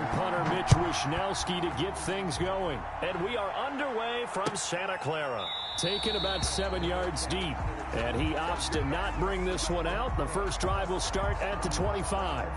punter Mitch Wishnowsky to get things going. And we are underway from Santa Clara. Taken about 7 yards deep. And he opts to not bring this one out. The first drive will start at the 25.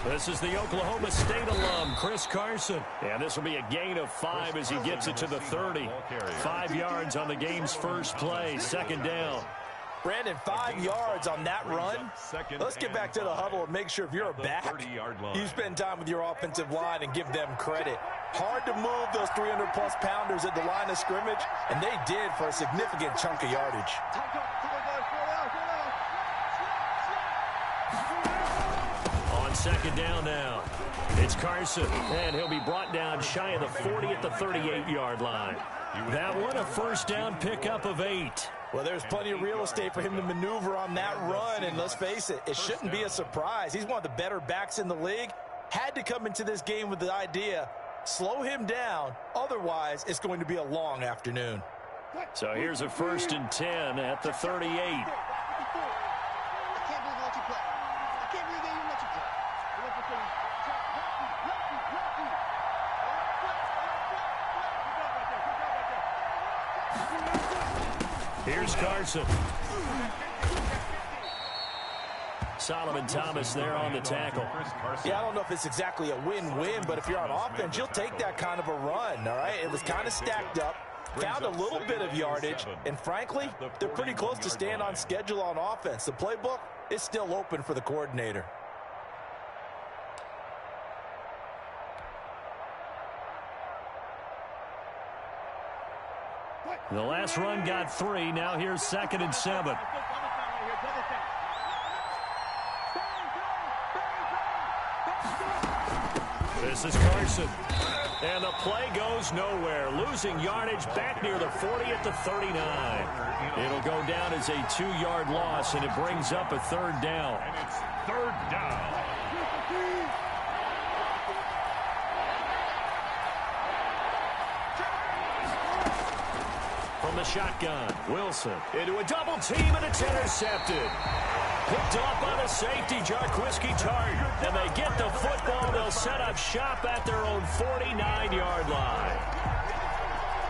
This is the Oklahoma State alum, Chris Carson. And this will be a gain of 5 as he gets it to the 30. 5 yards on the game's first play, second down. Brandon, 5 yards on that run. Let's get back to the huddle and make sure if you're a back, you spend time with your offensive line and give them credit. Hard to move those 300-plus pounders at the line of scrimmage, and they did for a significant chunk of yardage. On second down now, it's Carson, and he'll be brought down shy of the 40 at the 38-yard line. That one a first down pickup of 8. Well, there's plenty of real estate for him to maneuver on that run, and let's face it, it shouldn't be a surprise. He's one of the better backs in the league. Had to come into this game with the idea, slow him down, otherwise it's going to be a long afternoon. So here's a 1st and 10 at the 38. Here's Carson. Solomon Thomas there on the tackle. Yeah, I don't know if it's exactly a win-win, but if you're on offense, you'll take that kind of a run, all right? It was kind of stacked up, found a little bit of yardage, and frankly, they're pretty close to staying on schedule on offense. The playbook is still open for the coordinator. The last run got 3. Now here's 2nd and 7. This is Carson. And the play goes nowhere. Losing yardage back near the 40 at the 39. It'll go down as a 2-yard loss, and it brings up a 3rd down. And it's 3rd down. From the shotgun, Wilson into a double team, and it's intercepted. Picked off by the safety, Jarquiski Tart. And they get the football. They'll set up shop at their own 49-yard line.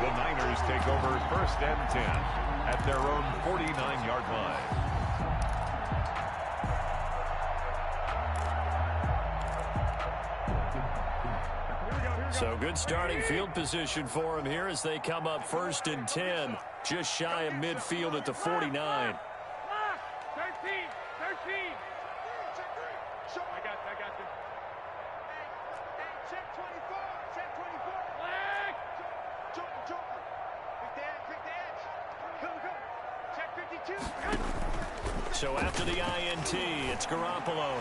The Niners take over 1st and 10 at their own 49-yard line. So good starting field position for them here as they come up 1st and 10, just shy of midfield at the 49. 13. I got this. Check 24. Check 24. Flag. Jump. Quick the edge. Go. Check 52. So after the INT, it's Garoppolo.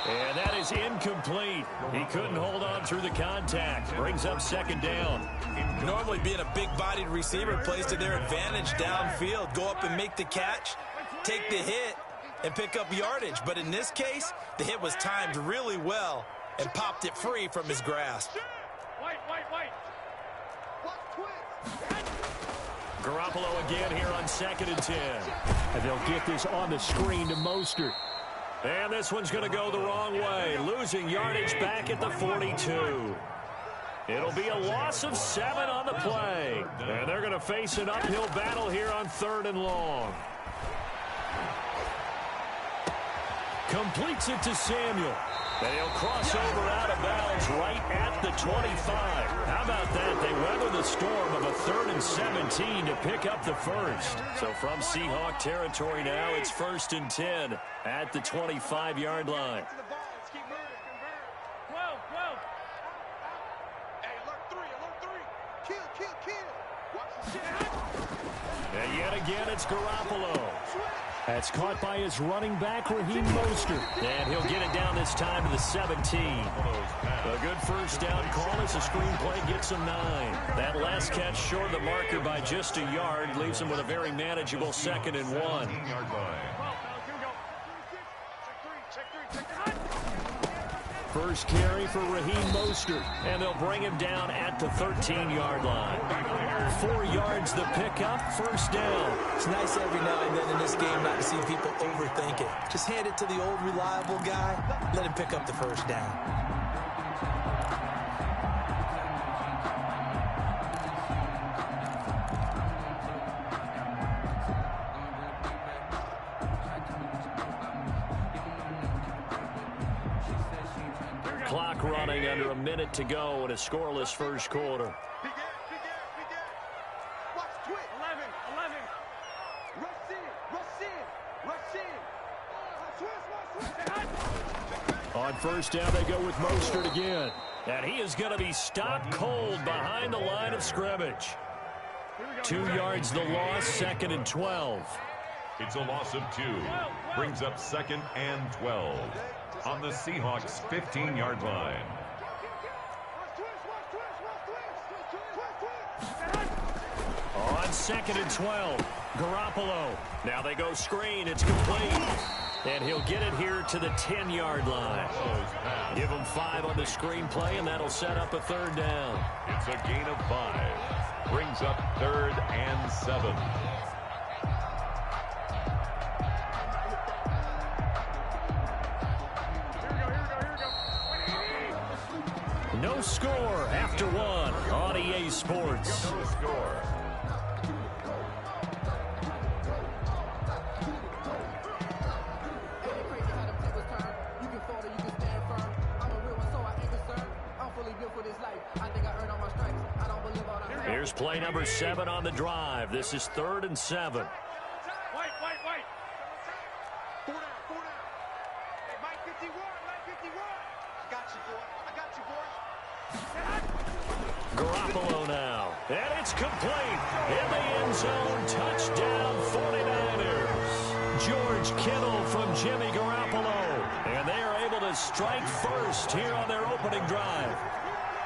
And that is incomplete. He couldn't hold on through the contact. Brings up 2nd down. Normally being a big-bodied receiver plays to their advantage downfield. Go up and make the catch, take the hit, and pick up yardage. But in this case, the hit was timed really well and popped it free from his grasp. White. Garoppolo again here on 2nd and 10. And they'll get this on the screen to Mostert. And this one's going to go the wrong way. Losing yardage back at the 42. It'll be a loss of 7 on the play. And they're going to face an uphill battle here on 3rd and long. Completes it to Samuel. And he'll cross over out of bounds right at the 25. How about that? They weather the storm of a 3rd and 17 to pick up the first. So from Seahawk territory now, it's 1st and 10 at the 25-yard line. And yet again, it's Garoppolo. That's caught by his running back, Raheem Mostert. And he'll get it down this time to the 17. A good first down call as the screen play gets him 9. That last catch short of the marker by just a yard leaves him with a very manageable 2nd and 1. First carry for Raheem Mostert, and they'll bring him down at the 13-yard line. 4 yards the pickup, first down. It's nice every now and then in this game not to see people overthink it. Just hand it to the old reliable guy, let him pick up the first down. Clock running under a minute to go in a scoreless first quarter. On first down, they go with Mostert again. And he is going to be stopped cold behind the line of scrimmage. 2 yards the loss, 2nd and 12. It's a loss of 2. Brings up 2nd and 12. On the Seahawks' 15-yard line. On 2nd and 12, Garoppolo. Now they go screen. It's complete. And he'll get it here to the 10-yard line. Give him 5 on the screen play, and that'll set up a 3rd down. It's a gain of 5. Brings up 3rd and 7. No score after 1 on EA Sports. No score. Here's play number 7 on the drive. This is 3rd and 7. Wait. 4 down. Hey, Mike 51. I got you, boy. Garoppolo now. And it's complete. In the end zone. Touchdown 49ers. George Kittle from Jimmy Garoppolo. And they are able to strike first here on their opening drive.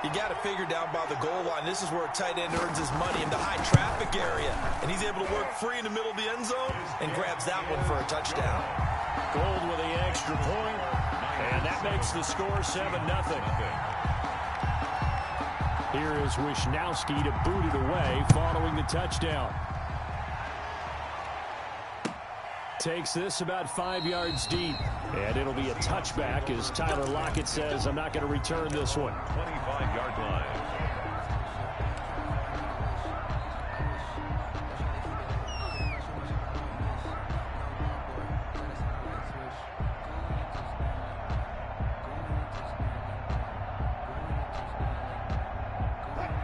You got to figure down by the goal line. This is where a tight end earns his money in the high traffic area. And he's able to work free in the middle of the end zone and grabs that one for a touchdown. Gold with the extra point. And that makes the score 7-0. Here is Wisnowski to boot it away following the touchdown. Takes this about 5 yards deep. And it'll be a touchback as Tyler Lockett says, I'm not going to return this one. 25-yard line.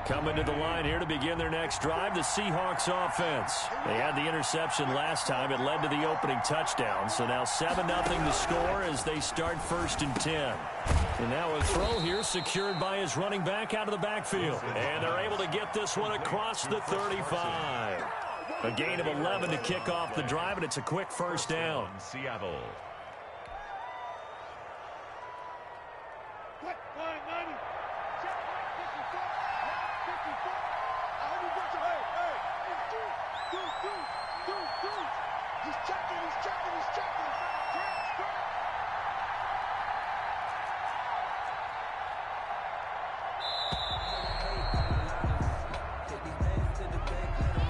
Coming to the line here to begin their next drive, the Seahawks offense. They had the interception last time. It led to the opening touchdown. So now 7-0 the score as they start 1st and 10. And now a throw here secured by his running back out of the backfield. And they're able to get this one across the 35. A gain of 11 to kick off the drive, and it's a quick first down. Seattle.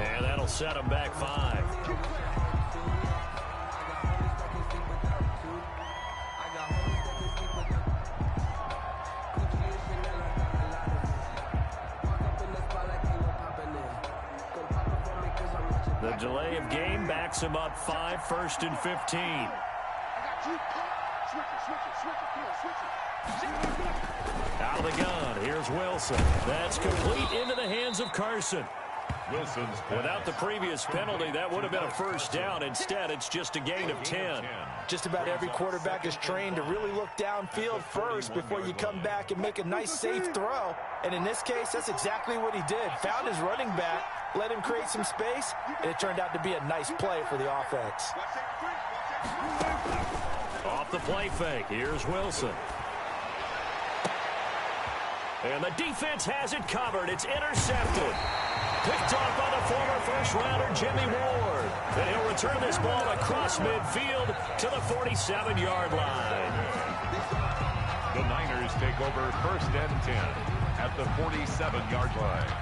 And that'll set him back 5. The delay of game backs him up 5, 1st and 15. Out of the gun, here's Wilson. That's complete into the hands of Carson. Wilson's Without the previous penalty, that would have been a first down. Instead, it's just a gain of 10. Just about every quarterback is trained to really look downfield first before you come back and make a nice, safe throw. And in this case, that's exactly what he did. Found his running back, let him create some space, and it turned out to be a nice play for the offense. Off the play fake, here's Wilson. And the defense has it covered. It's intercepted. Picked off by the former first-rounder Jimmy Ward. And he'll return this ball across midfield to the 47-yard line. The Niners take over 1st and 10 at the 47-yard line.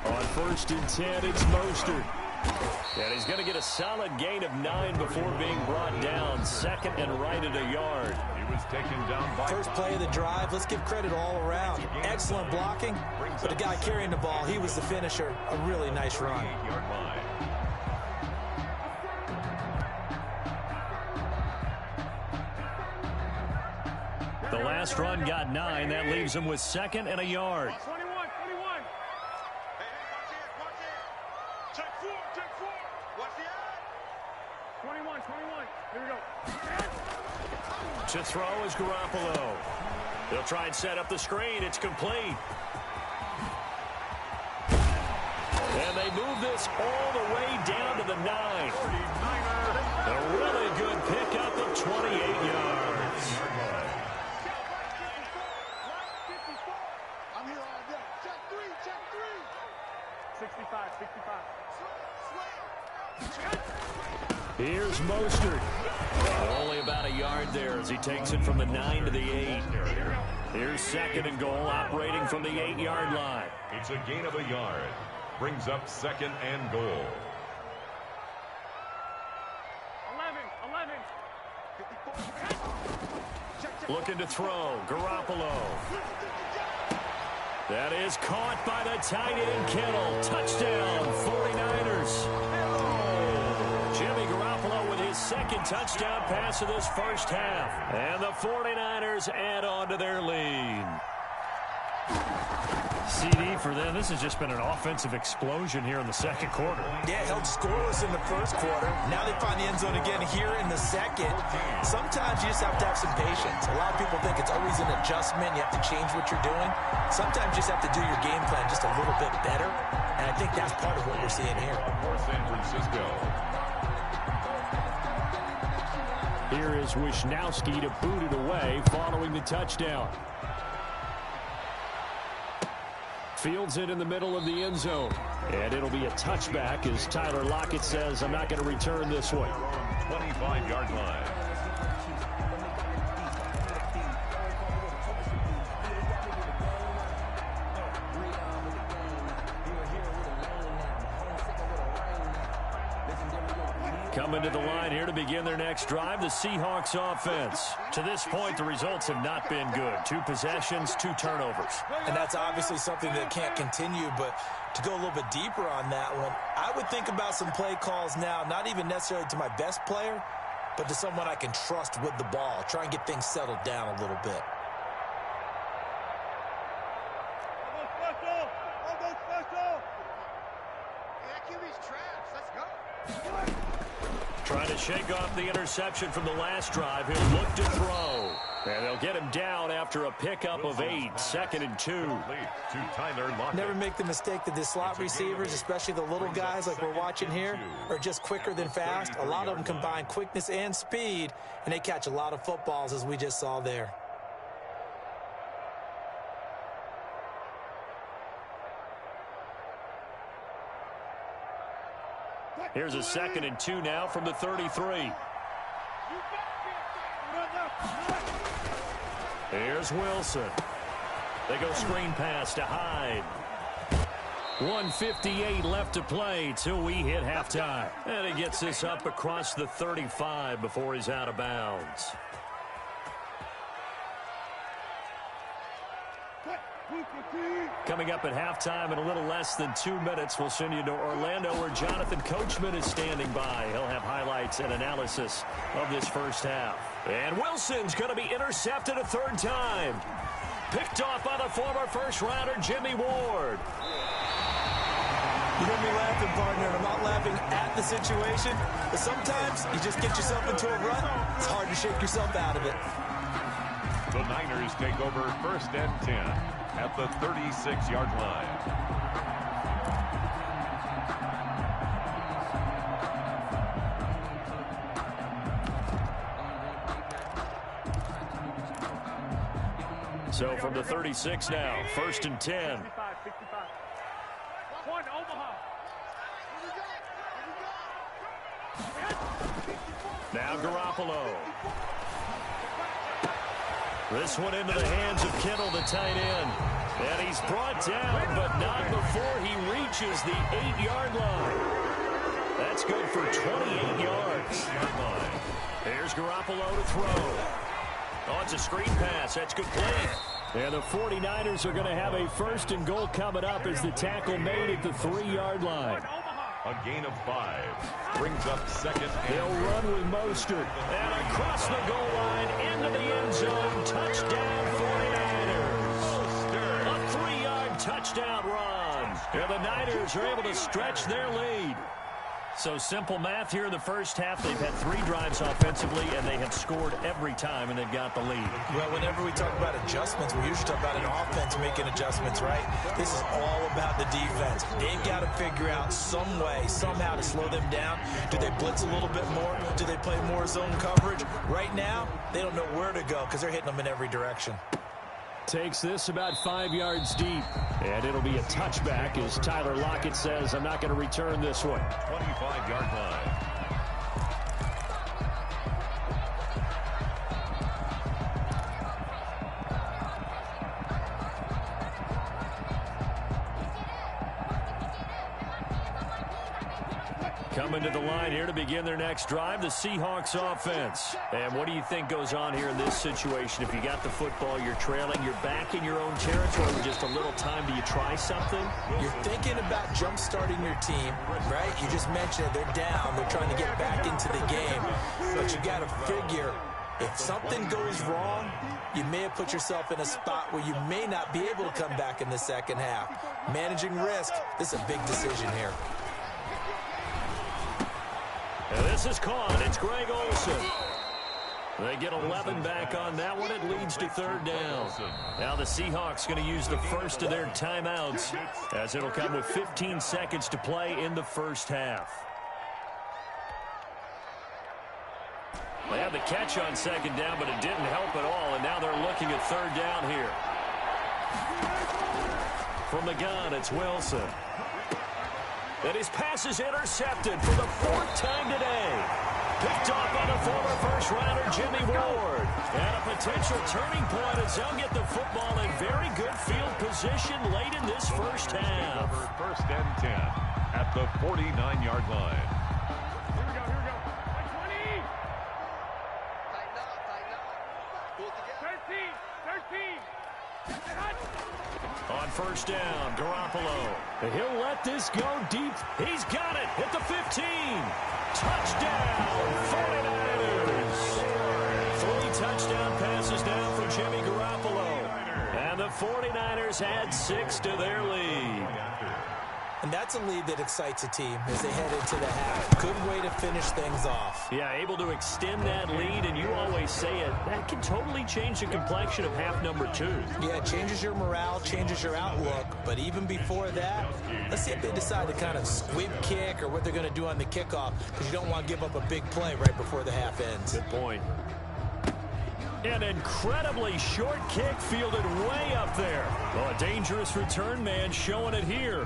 On 1st and 10, it's Mostert. And he's going to get a solid gain of 9 before being brought down. 2nd and right at a yard. He was taken down by First play of the drive, let's give credit all around. Excellent blocking, but the guy carrying the ball, he was the finisher. A really nice run. 48-yard line. The last run got 9. That leaves him with 2nd and a yard. 21. Hey, watch it. Check 4. Watch the eye. 21. Here we go. To throw is Garoppolo. They'll try and set up the screen. It's complete. And they move this all the way down to the 9. A really good pickup of 28 yards. I'm here all day. Check 3. 65. Here's Mostert. Only about a yard there as he takes it from the 9 to the 8. Here's 2nd and goal, operating from the 8-yard line. It's a gain of a yard. Brings up 2nd and goal. 11. Looking to throw. Garoppolo. That is caught by the tight end Kittle. Touchdown, 49ers. Jimmy Garoppolo with his 2nd touchdown pass of this first half. And the 49ers add on to their lead. CD for them. This has just been an offensive explosion here in the 2nd quarter. Yeah, held scoreless in the 1st quarter. Now they find the end zone again here in the 2nd. Sometimes you just have to have some patience. A lot of people think it's always an adjustment. You have to change what you're doing. Sometimes you just have to do your game plan just a little bit better. And I think that's part of what we're seeing here. For San Francisco. Here is Wisnowski to boot it away following the touchdown. Fields it in the middle of the end zone. And it'll be a touchback as Tyler Lockett says, I'm not going to return this one. 25-yard line. Coming to the line here to begin their next drive, the Seahawks offense. To this point, the results have not been good. 2 possessions, 2 turnovers. And that's obviously something that can't continue, but to go a little bit deeper on that one, I would think about some play calls now, not even necessarily to my best player, but to someone I can trust with the ball. Try and get things settled down a little bit. Trying to shake off the interception from the last drive. He'll look to throw. And they'll get him down after a pickup of 8. 2nd and 2. Never make the mistake that the slot receivers, especially the little guys like we're watching here, are just quicker than fast. A lot of them combine quickness and speed, and they catch a lot of footballs, as we just saw there. Here's a 2nd and 2 now from the 33. Here's Wilson. They go screen pass to Hyde. 1:58 left to play till we hit halftime. And he gets this up across the 35 before he's out of bounds. Coming up at halftime in a little less than 2 minutes, we'll send you to Orlando where Jonathan Coachman is standing by. He'll have highlights and analysis of this first half. And Wilson's going to be intercepted a third time. Picked off by the former first-rounder Jimmy Ward. You hear me laughing, partner, and I'm not laughing at the situation, but sometimes you just get yourself into a rut. It's hard to shake yourself out of it. The Niners take over 1st and 10 at the 36-yard line. So from the 36 now, 1st and 10. Now Garoppolo. This one into the hands of Kittle, the tight end. And he's brought down, but not before he reaches the 8-yard line. That's good for 28 yards. Here's Garoppolo to throw. Oh, it's a screen pass. That's good play. And the 49ers are going to have a 1st and goal coming up as the tackle made at the 3-yard line. A gain of 5 brings up 2nd and They'll run with Mostert. And across the goal line into the end zone. Touchdown 49ers. A 3-yard touchdown run. And the Niners are able to stretch their lead. So simple math here in the first half. They've had 3 drives offensively, and they have scored every time, and they've got the lead. Well, whenever we talk about adjustments, we usually talk about an offense making adjustments, right? This is all about the defense. They've got to figure out some way, somehow to slow them down. Do they blitz a little bit more? Do they play more zone coverage? Right now, they don't know where to go because they're hitting them in every direction. Takes this about 5 yards deep. And it'll be a touchback as Tyler Lockett says, I'm not going to return this one. 25-yard line. Coming to the line here to begin their next drive, the Seahawks offense. And what do you think goes on here in this situation? If you got the football, you're trailing, you're back in your own territory with just a little time. Do you try something? You're thinking about jump-starting your team, right? You just mentioned it. They're down. They're trying to get back into the game. But you got to figure, if something goes wrong, you may have put yourself in a spot where you may not be able to come back in the second half. Managing risk, this is a big decision here. And this is caught. It's Greg Olsen. They get 11 back on that one. It leads to 3rd down. Now the Seahawks going to use the first of their timeouts as it'll come with 15 seconds to play in the first half. They had the catch on 2nd down, but it didn't help at all, and now they're looking at 3rd down here. From the gun, it's Wilson. And his pass is intercepted for the 4th time today. Picked off by the former first-rounder Jimmy Ward. And a potential turning point as they'll get the football in very good field position late in this first half. 1st and 10 at the 49-yard line. Here we go. 20. Tighten up. Pull it together. 13. On 1st down, Garoppolo. And he'll let this go deep. He's got it at the 15. Touchdown, 49ers. 3 touchdown passes now for Jimmy Garoppolo. And the 49ers add 6 to their lead. And that's a lead that excites a team as they head into the half. Good way to finish things off. Yeah, able to extend that lead, and you always say it, that can totally change the complexion of half number 2. Yeah, it changes your morale, changes your outlook. But even before that, let's see if they decide to kind of squib kick or what they're going to do on the kickoff, because you don't want to give up a big play right before the half ends. Good point. An incredibly short kick fielded way up there. Oh, a dangerous return man showing it here.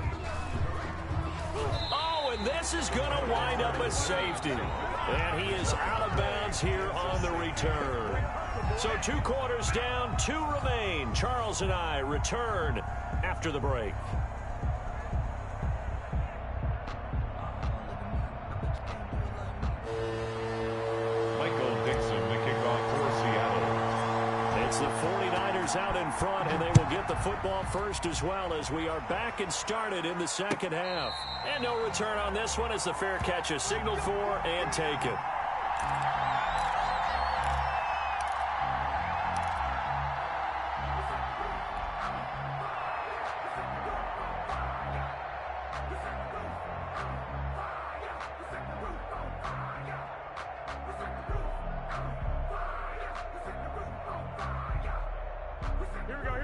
Oh, and this is going to wind up a safety. And he is out of bounds here on the return. So 2 quarters down, 2 remain. Charles and I return after the break. The 49ers out in front, and they will get the football first as well as we are back and started in the second half. And no return on this one as the fair catch is signaled for and taken.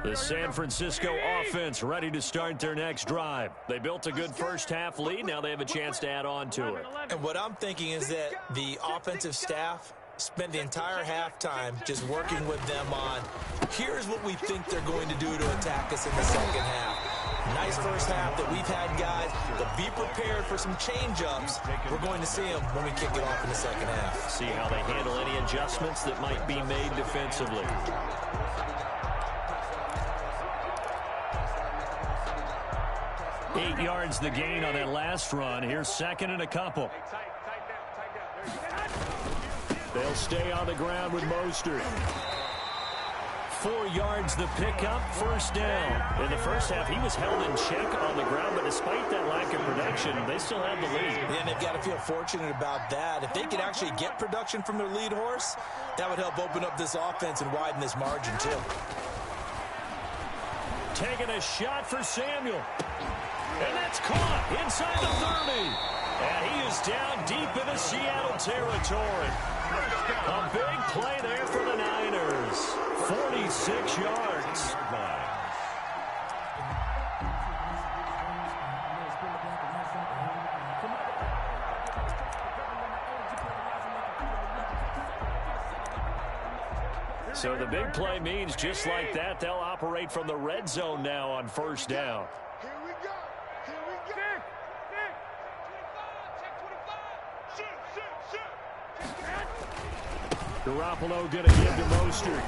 The San Francisco offense ready to start their next drive. They built a good first half lead. Now they have a chance to add on to it. And what I'm thinking is that the offensive staff spent the entire halftime just working with them on, here's what we think they're going to do to attack us in the second half. Nice first half that we've had, guys, but be prepared for some change-ups. We're going to see them when we kick it off in the second half. See how they handle any adjustments that might be made defensively. 8 yards the gain on that last run. Here's second and a couple. They'll stay on the ground with Mostert. 4 yards the pickup, first down. In the first half, he was held in check on the ground, but despite that lack of production, they still have the lead. Yeah, and they've got to feel fortunate about that. If they could actually get production from their lead horse, that would help open up this offense and widen this margin, too. Taking a shot for Samuel. And that's caught inside the 30. And he is down deep into Seattle territory. A big play there for the Niners. 46 yards. So the big play means just like that, they'll operate from the red zone now on first down. Here we go. Here we go. Garoppolo going to give to Mostert.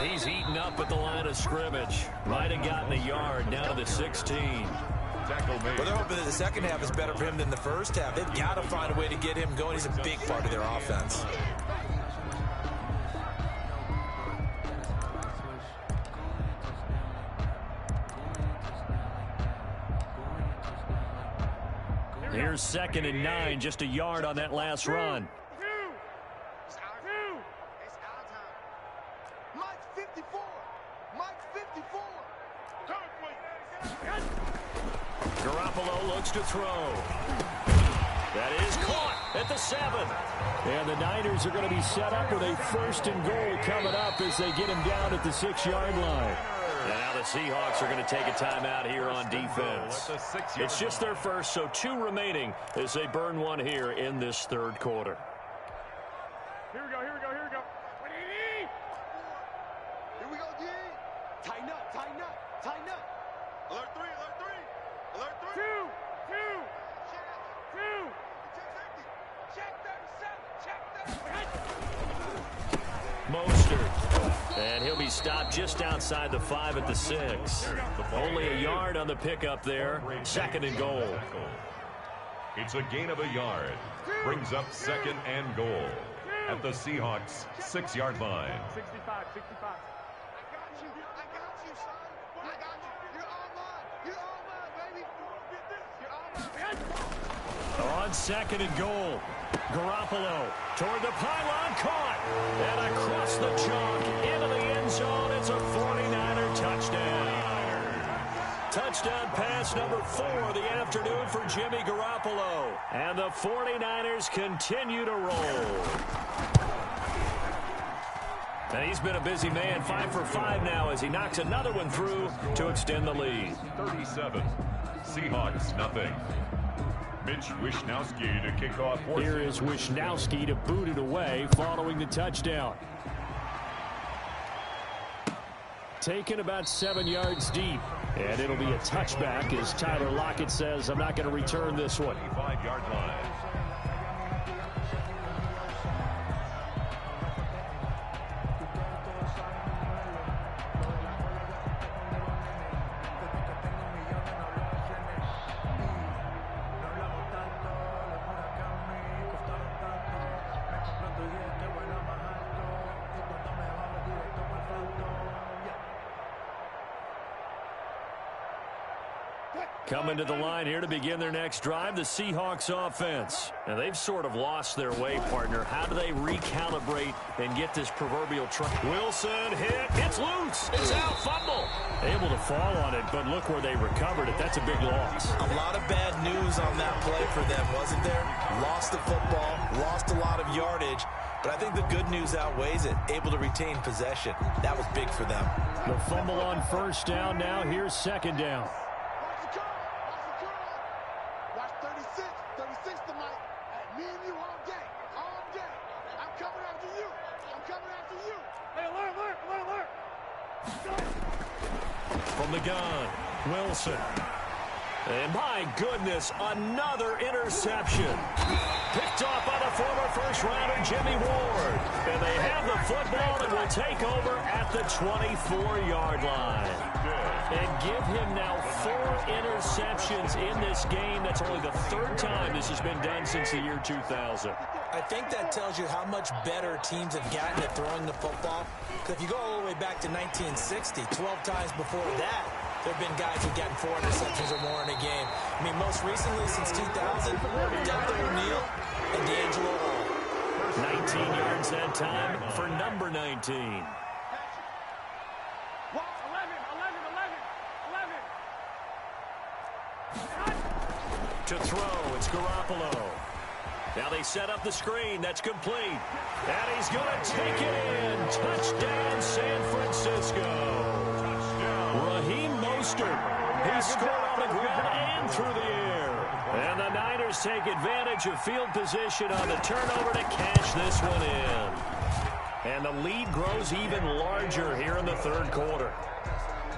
And he's eaten up at the line of scrimmage. Might have gotten a yard down to the 16. Well, they're hoping that the second half is better for him than the first half. They've got to find a way to get him going. He's a big part of their offense. Here's second and 9, just a yard on that last run. It's our time. Mike's 54. Mike's 54. Garoppolo looks to throw. That is caught at the 7. And the Niners are going to be set up with a first and goal coming up as they get him down at the 6-yard line. And now the Seahawks are going to take a timeout here on defense. It's just their first, so 2 remaining as they burn one here in this third quarter. Here we go. Here we go, D. Tighten up. Alert 3. Alert 3. 2. Check 37. Mostert. And he'll be stopped just outside the 5 at the 6. Only a yard on the pickup there. Second and goal. It's a gain of a yard. Brings up second and goal at the Seahawks 6-yard line. 65. I got you, son. I got you. You're all mine, baby. You're all mine. On second and goal. Garoppolo toward the pylon, caught. And across the chalk into the end zone. It's a 49er touchdown. Touchdown pass number 4 of the afternoon for Jimmy Garoppolo. And the 49ers continue to roll. And he's been a busy man, 5 for 5 now as he knocks another one through to extend the lead. 37. Seahawks, nothing. Mitch Wishnowsky to kick off. Here is Wishnowsky to boot it away following the touchdown. Taken about 7 yards deep. And it'll be a touchback as Tyler Lockett says, I'm not going to return this one. 25-yard line. Coming to the line here to begin their next drive, the Seahawks offense. Now, they've sort of lost their way, partner. How do they recalibrate and get this proverbial truck? Wilson hit. It's loose. It's out. Fumble. Able to fall on it, but look where they recovered it. That's a big loss. A lot of bad news on that play for them, wasn't there? Lost the football, lost a lot of yardage, but I think the good news outweighs it. Able to retain possession. That was big for them. The fumble on first down. Now here's second down. Watch 36. 36 tonight. Me and you all day. All day. I'm coming after you. I'm coming after you. Hey, alert. From the gun, Wilson. And my goodness, another interception. Picked off by the former first-rounder Jimmy Ward. And they have the football and will take over at the 24-yard line. And give him now 4 interceptions in this game. That's only the 3rd time this has been done since the year 2000. I think that tells you how much better teams have gotten at throwing the football. Because if you go all the way back to 1960, 12 times before that, there have been guys who've gotten 4 interceptions or more in a game. I mean, most recently since 2000, Delta O'Neal and D'Angelo Hall. 19 yards that time for number 19. To throw, it's Garoppolo. Now they set up the screen. That's complete. And he's going to take it in. Touchdown, San Francisco. Raheem Mostert. He scored on the ground and through the air. And the Niners take advantage of field position on the turnover to cash this one in. And the lead grows even larger here in the 3rd quarter.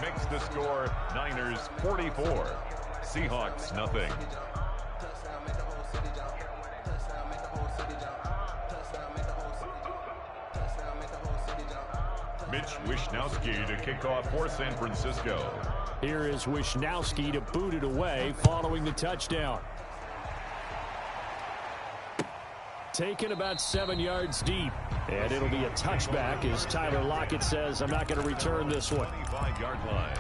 Makes the score Niners 44. Seahawks nothing. Mitch Wishnowsky to kick off for San Francisco. Here is Wishnowsky to boot it away following the touchdown. Taken about 7 yards deep. And it'll be a touchback as Tyler Lockett says, I'm not going to return this one. 25-yard line.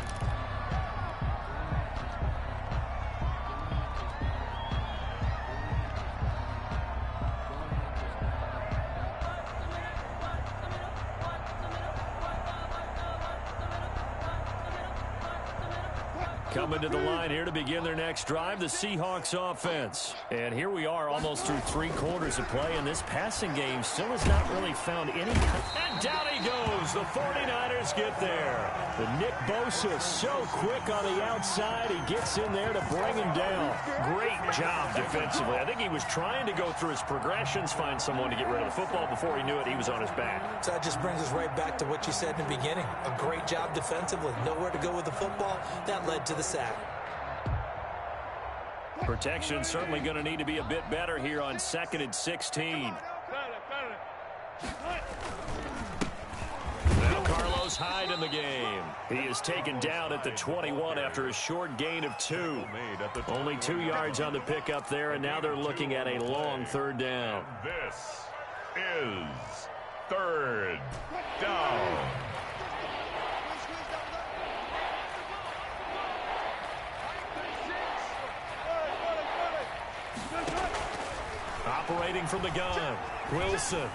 Coming to the line here to begin their next drive, the Seahawks offense. And here we are almost through 3 quarters of play, and this passing game still has not really found any... And down he goes. The 49ers get there. The Nick Bosa so quick on the outside. He gets in there to bring him down. Great job defensively. I think he was trying to go through his progressions, find someone to get rid of the football. Before he knew it, he was on his back. So that just brings us right back to what you said in the beginning. A great job defensively. Nowhere to go with the football. That led to the sack. Protection certainly going to need to be a bit better here on 2nd and 16. Now Carlos Hyde in the game. He is taken down at the 21 after a short gain of 2. Only 2 yards on the pickup there, and now they're looking at a long 3rd down. This is 3rd down. Operating from the gun, Wilson.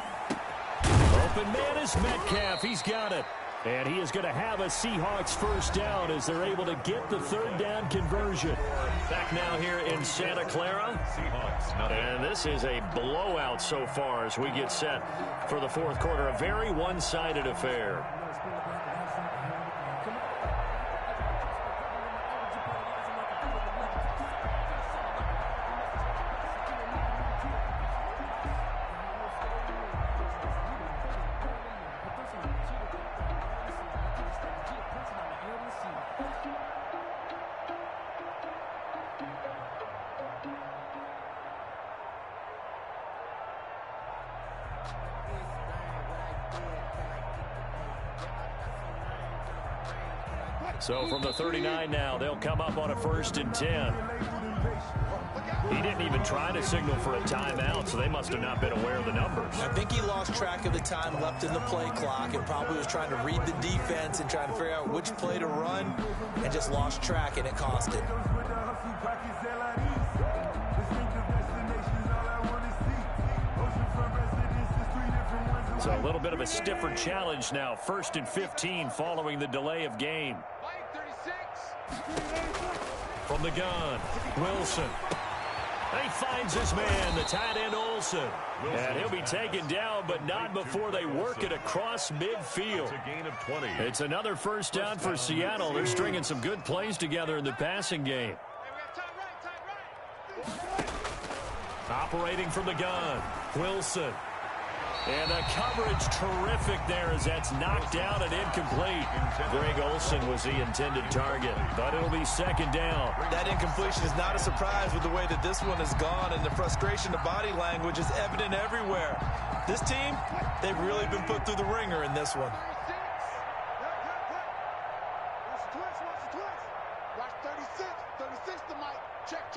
Open man is Metcalf. He's got it. And he is going to have a Seahawks 1st down as they're able to get the 3rd down conversion. Back now here in Santa Clara. And this is a blowout so far as we get set for the 4th quarter. A very one-sided affair. So from the 39 now, they'll come up on a 1st and 10. He didn't even try to signal for a timeout, so they must have not been aware of the numbers. I think he lost track of the time left in the play clock and probably was trying to read the defense and trying to figure out which play to run and just lost track, and it cost him. So a little bit of a stiffer challenge now. 1st and 15 following the delay of game. From the gun, Wilson. He finds his man, the tight end Olsen. And he'll be taken down, but not before they work it across midfield. It's another first down for Seattle. They're stringing some good plays together in the passing game. Operating from the gun, Wilson. And the coverage terrific there as that's knocked down and incomplete. Greg Olsen was the intended target, but it'll be 2nd down. That incompletion is not a surprise with the way that this one has gone, and the frustration, the body language is evident everywhere. This team, they've really been put through the ringer in this one. Watch 36. 36 the mic. Check.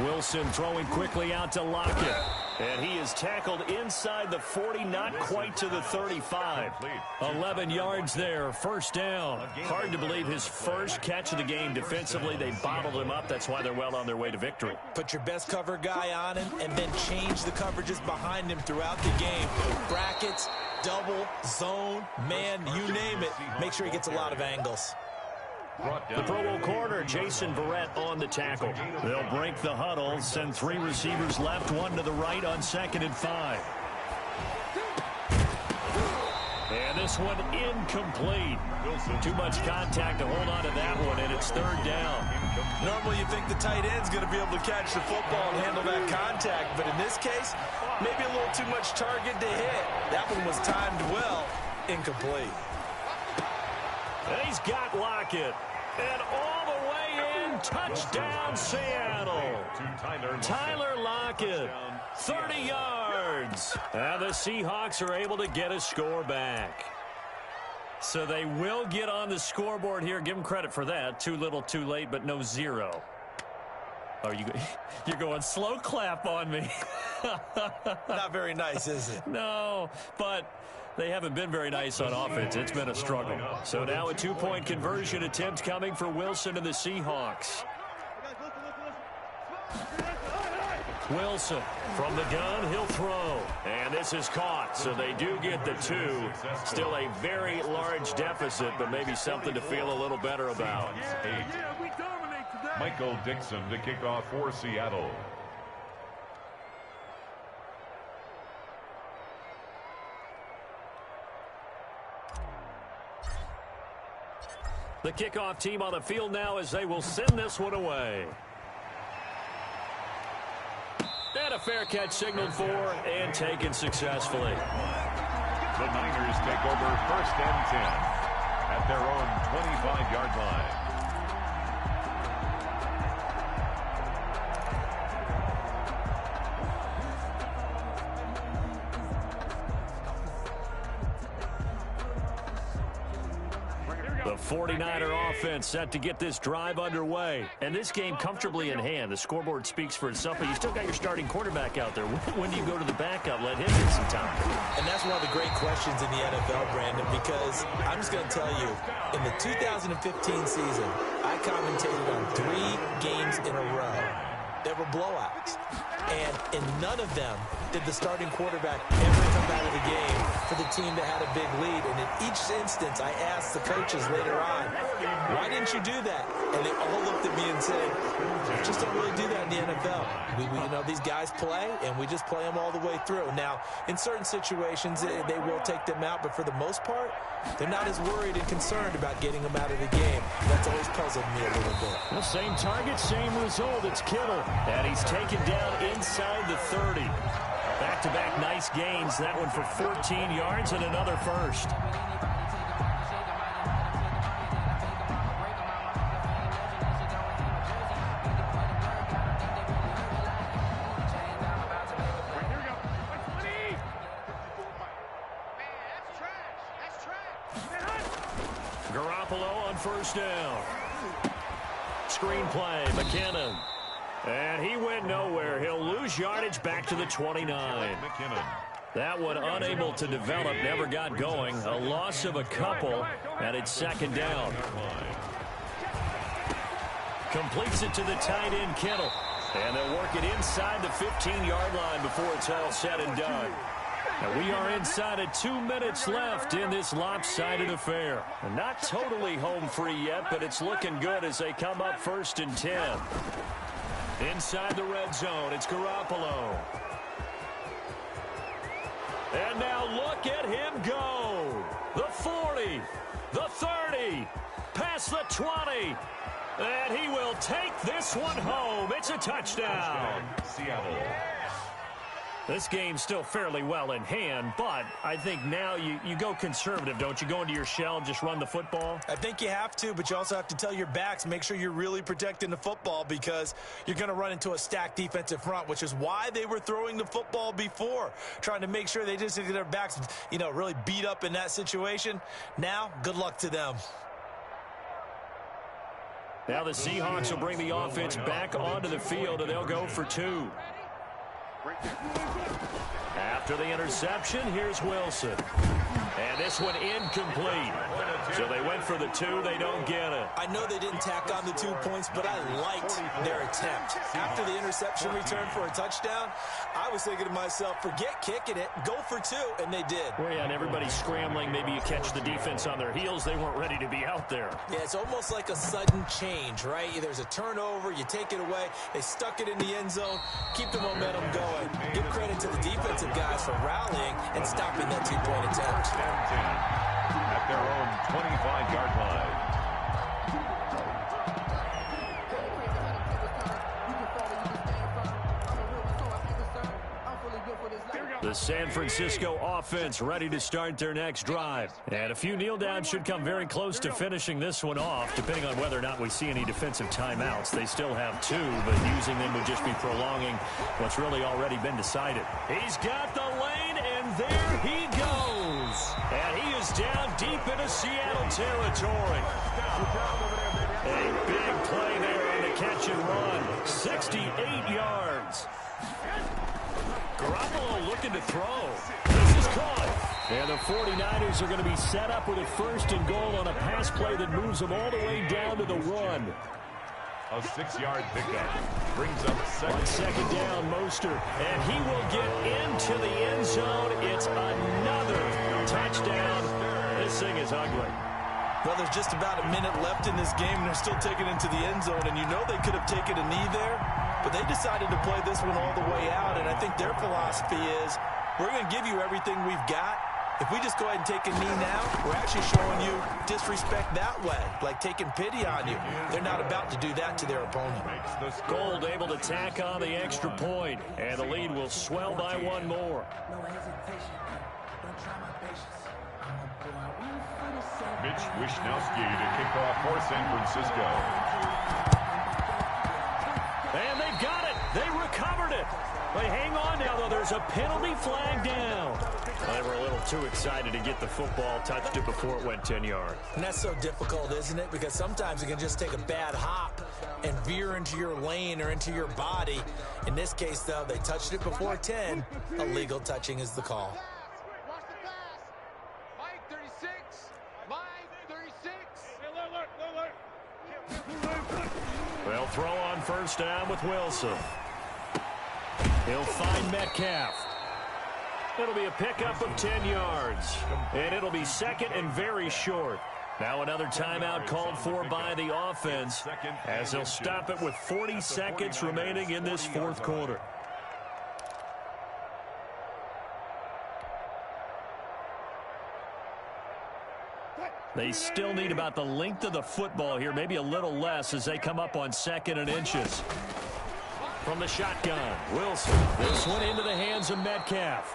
Wilson throwing quickly out to Lockett. And he is tackled inside the 40, not quite to the 35. 11 yards there, 1st down. Hard to believe his first catch of the game defensively. They bottled him up. That's why they're well on their way to victory. Put your best cover guy on him and then change the coverages behind him throughout the game. Brackets, double, zone, man, you name it. Make sure he gets a lot of angles. The Pro Bowl corner, Jason Verrett, on the tackle. They'll break the huddle, send 3 receivers left, 1 to the right on 2nd and 5. And this one incomplete. Too much contact to hold on to that one, and it's 3rd down. Normally you think the tight end's going to be able to catch the football and handle that contact, but in this case, maybe a little too much target to hit. That one was timed well, incomplete. And he's got Lockett. And all the way in, touchdown Seattle. Tyler Lockett, 30 yards. And the Seahawks are able to get a score back. So they will get on the scoreboard here. Give them credit for that. Too little, too late, but no 0. Oh, you're going slow clap on me. Not very nice, is it? No, but they haven't been very nice on offense. It's been a struggle. So now a 2-point conversion attempt coming for Wilson and the Seahawks. Wilson from the gun, he'll throw. And this is caught, so they do get the 2. Still a very large deficit, but maybe something to feel a little better about. Michael Dixon to kick off for Seattle. The kickoff team on the field now as they will send this one away. And a fair catch signaled for and taken successfully. The Niners take over 1st and 10 at their own 25-yard line. The 49er offense set to get this drive underway. And this game comfortably in hand. The scoreboard speaks for itself, but you still got your starting quarterback out there. When do you go to the backup? Let him get some time. And that's one of the great questions in the NFL, Brandon, because I'm just going to tell you, in the 2015 season, I commentated on 3 games in a row. There were blowouts. And in none of them did the starting quarterback ever come out of the game for the team that had a big lead. And in each instance, I asked the coaches later on, why didn't you do that? And they all looked at me and said, just don't really do that in the NFL. You know, these guys play, and we just play them all the way through. Now, in certain situations, they will take them out, but for the most part, they're not as worried and concerned about getting them out of the game. That's always puzzled me a little bit. The same target, same result. It's Kittle. And he's taken down inside the 30. Back-to-back nice gains. That one for 14 yards and another first. Garoppolo on 1st down. Screenplay, McKinnon. And he went nowhere. He'll lose yardage back to the 29. That one unable to develop, never got going. A loss of a couple, and it's 2nd down. Completes it to the tight end, Kittle. And they'll work it inside the 15-yard line before it's all said and done. And we are inside of 2 minutes left in this lopsided affair. And not totally home free yet, but it's looking good as they come up 1st and 10. Inside the red zone, it's Garoppolo. And now look at him go. The 40, the 30, past the 20. And he will take this one home. It's a touchdown. Seattle. This game's still fairly well in hand, but I think now you go conservative, don't you? Go into your shell and just run the football? I think you have to, but you also have to tell your backs, make sure you're really protecting the football because you're going to run into a stacked defensive front, which is why they were throwing the football before, trying to make sure they just get their backs, really beat up in that situation. Now, good luck to them. Now the Seahawks will bring the offense back onto the field, and they'll go for 2. After the interception, here's Wilson. And this one incomplete. So they went for the 2. They don't get it. I know they didn't tack on the 2 points, but I liked their attempt. After the interception return for a touchdown, I was thinking to myself, forget kicking it, go for 2, and they did. Well, yeah, and everybody's scrambling. Maybe you catch the defense on their heels. They weren't ready to be out there. Yeah, it's almost like a sudden change, right? There's a turnover, you take it away, they stuck it in the end zone, keep the momentum going. Give credit to the defensive guys for rallying and stopping that 2-point attempt. At their own 25-yard line. The San Francisco offense ready to start their next drive. And a few kneel downs should come very close to finishing this one off, depending on whether or not we see any defensive timeouts. They still have 2, but using them would just be prolonging what's really already been decided. He's got the lane, and there he goes. And he is down deep into Seattle territory. A big play there on the catch and run. 68 yards. Garoppolo looking to throw. This is caught. And the 49ers are going to be set up with a 1st and goal on a pass play that moves them all the way down to the 1. A 6-yard pickup brings up second down, Mostert. And he will get into the end zone. It's another touchdown. This thing is ugly. Well, there's just about a minute left in this game, and they're still taking it into the end zone. And you know they could have taken a knee there, but they decided to play this one all the way out. And I think their philosophy is, we're going to give you everything we've got. If we just go ahead and take a knee now, we're actually showing you disrespect that way, like taking pity on you. They're not about to do that to their opponent. Gold able to tack on the extra point, and the lead will swell by 1 more. Mitch Wishnowsky to kick off for San Francisco. And they've got it. They recovered it. But hang on now, though. There's a penalty flag down. Well, they were a little too excited to get the football, touched it before it went 10 yards. And that's so difficult, isn't it? Because sometimes you can just take a bad hop and veer into your lane or into your body. In this case, though, they touched it before 10. Illegal touching is the call. Watch the pass. Mike 36. Mike 36. They'll throw on 1st down with Wilson. He'll find Metcalf. It'll be a pickup of 10 yards. And it'll be 2nd and very short. Now another timeout called for by the offense as they'll stop it with 40 seconds remaining in this 4th quarter. They still need about the length of the football here, maybe a little less as they come up on 2nd and inches. From the shotgun, Wilson. This one into the hands of Metcalf.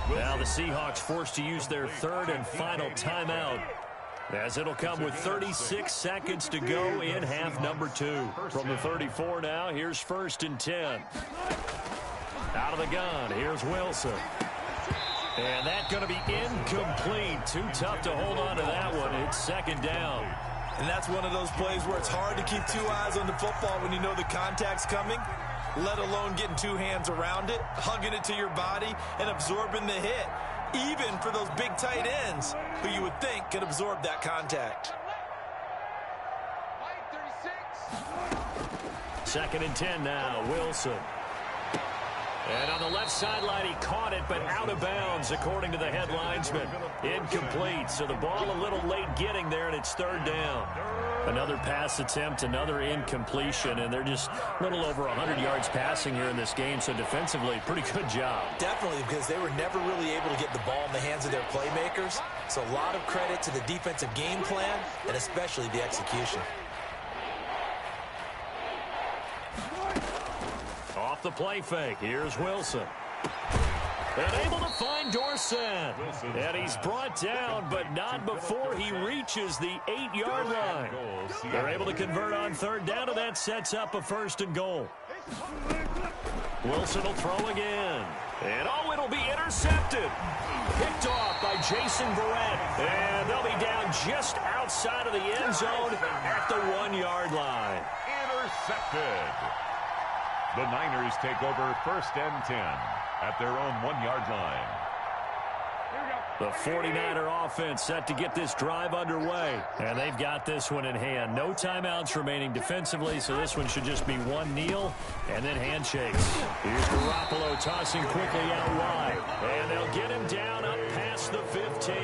Now the Seahawks forced to use their 3rd and final timeout, as it'll come with 36 seconds to go in half number 2. From the 34 now, here's 1st and 10. Out of the gun, here's Wilson. And that's going to be incomplete. Too tough to hold on to that one. It's 2nd down. And that's one of those plays where it's hard to keep 2 eyes on the football when you know the contact's coming, let alone getting 2 hands around it, hugging it to your body, and absorbing the hit, even for those big tight ends who you would think could absorb that contact. Mike 36. 2nd and 10 now. Wilson. And on the left sideline, he caught it, but out of bounds, according to the head linesman. Incomplete, so the ball a little late getting there, and it's 3rd down. Another pass attempt, another incompletion, and they're just a little over 100 yards passing here in this game, so defensively, pretty good job. Definitely, because they were never really able to get the ball in the hands of their playmakers, so a lot of credit to the defensive game plan, and especially the execution. Off the play fake, here's Wilson. And able to find Dorsett. And he's brought down, but not before he reaches the 8-yard line. They're able to convert on 3rd down, and that sets up a 1st and goal. Wilson will throw again. And oh, it'll be intercepted. Picked off by Jason Verrett. And they'll be down just outside of the end zone at the 1-yard line. Intercepted. The Niners take over 1st and 10 at their own 1-yard line. The 49er offense set to get this drive underway. And they've got this one in hand. No timeouts remaining defensively, so this one should just be one kneel and then handshakes. Here's Garoppolo tossing quickly out wide. And they'll get him down up past the 15.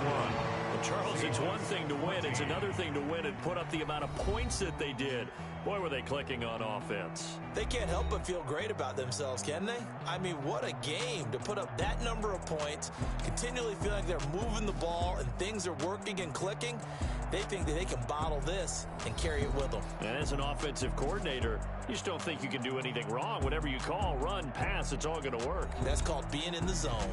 Well, Charles, it's one thing to win. It's another thing to win and put up the amount of points that they did. Boy, were they clicking on offense. They can't help but feel great about themselves, can they? I mean, what a game to put up that number of points, continually feel like they're moving the ball and things are working and clicking. They think that they can bottle this and carry it with them. And as an offensive coordinator, you just don't think you can do anything wrong. Whatever you call, run, pass, it's all going to work. That's called being in the zone.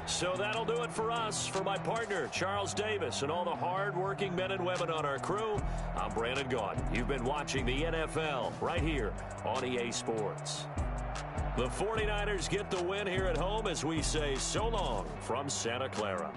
So that'll do it for us. For my partner, Charles Davis, and all the hard-working men and women on our crew, I'm Brandon Gaudin. You've been watching the NFL right here on EA Sports. The 49ers get the win here at home as we say so long from Santa Clara.